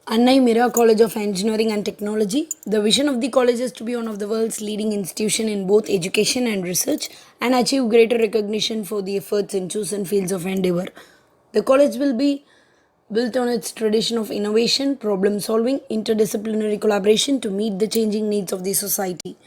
Annai Mira College of Engineering and Technology. The vision of the college is to be one of the world's leading institutions in both education and research and achieve greater recognition for the efforts in chosen fields of endeavor. The college will be built on its tradition of innovation, problem solving, interdisciplinary collaboration to meet the changing needs of the society.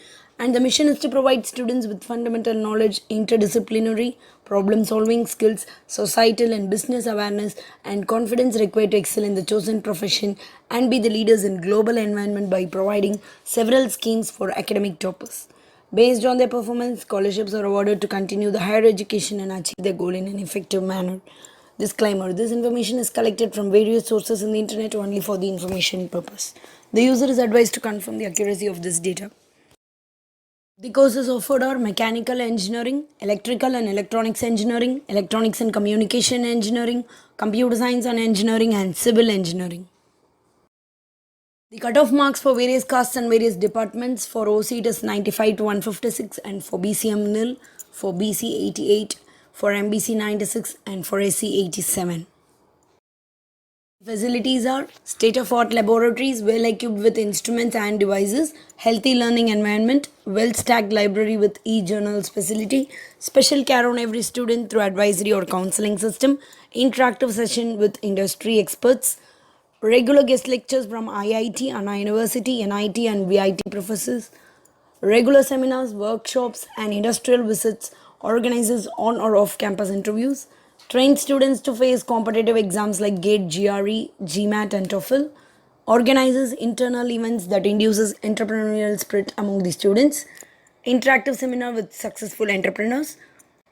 And the mission is to provide students with fundamental knowledge, interdisciplinary problem solving skills, societal and business awareness, and confidence required to excel in the chosen profession and be the leaders in global environment by providing several schemes for academic toppers. Based on their performance, scholarships are awarded to continue the higher education and achieve their goal in an effective manner. Disclaimer: this information is collected from various sources in the internet only for the information purpose. The user is advised to confirm the accuracy of this data. The courses offered are mechanical engineering, electrical and electronics engineering, electronics and communication engineering, computer science and engineering, and civil engineering. The cutoff marks for various castes and various departments for OC it is 95 to 156, and for BCM nil, for BC 88, for MBC 96, and for SC 87. Facilities are state-of-art laboratories, well equipped with instruments and devices, healthy learning environment, well-stacked library with e-journals facility, special care on every student through advisory or counseling system, interactive session with industry experts, regular guest lectures from IIT, Anna University, NIT and VIT professors, regular seminars, workshops and industrial visits, organizes on or off campus interviews, train students to face competitive exams like GATE, GRE, GMAT and TOEFL, organizes internal events that induces entrepreneurial spirit among the students, interactive seminar with successful entrepreneurs,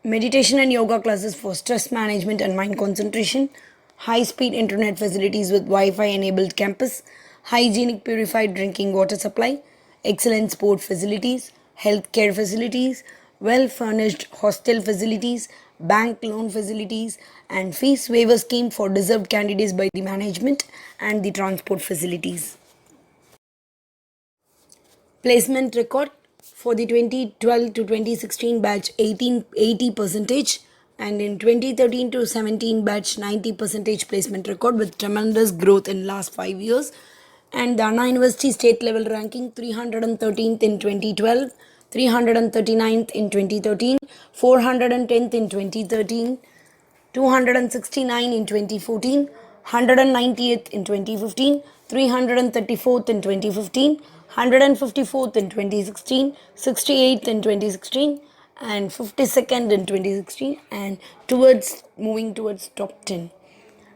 meditation and yoga classes for stress management and mind concentration, high-speed internet facilities with Wi-Fi enabled campus, hygienic purified drinking water supply, excellent sport facilities, healthcare facilities, well-furnished hostel facilities, bank loan facilities, and fees waiver scheme for deserved candidates by the management, and the transport facilities. Placement record for the 2012 to 2016 batch 80 percentage, and in 2013 to 17 batch 90 percentage placement record with tremendous growth in last 5 years. And the Anna University state level ranking 313th in 2012, 339th in 2013, 410th in 2013, 269 in 2014, 190th in 2015, 334th in 2015, 154th in 2016, 68th in 2016, and 52nd in 2016, and moving towards top 10.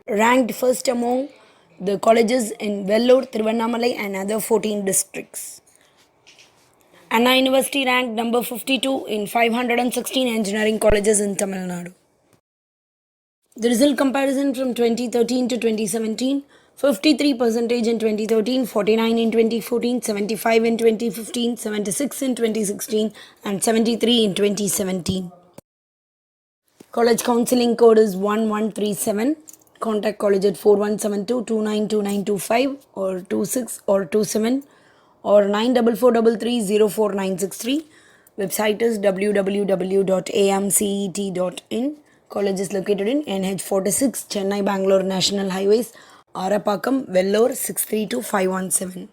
Ranked first among the colleges in Vellore, Thiruvannamalai and other 14 districts. Anna University ranked number 52 in 516 engineering colleges in Tamil Nadu. The result comparison from 2013 to 2017: 53 percentage in 2013, 49 in 2014, 75 in 2015, 76 in 2016, and 73 in 2017. College counseling code is 1137. Contact college at 4172-292925 or 26 or 27 or 9443304963. Website is www.amcet.in. College is located in NH46, Chennai Bangalore National Highways, Arapakkam, Vellore 632517.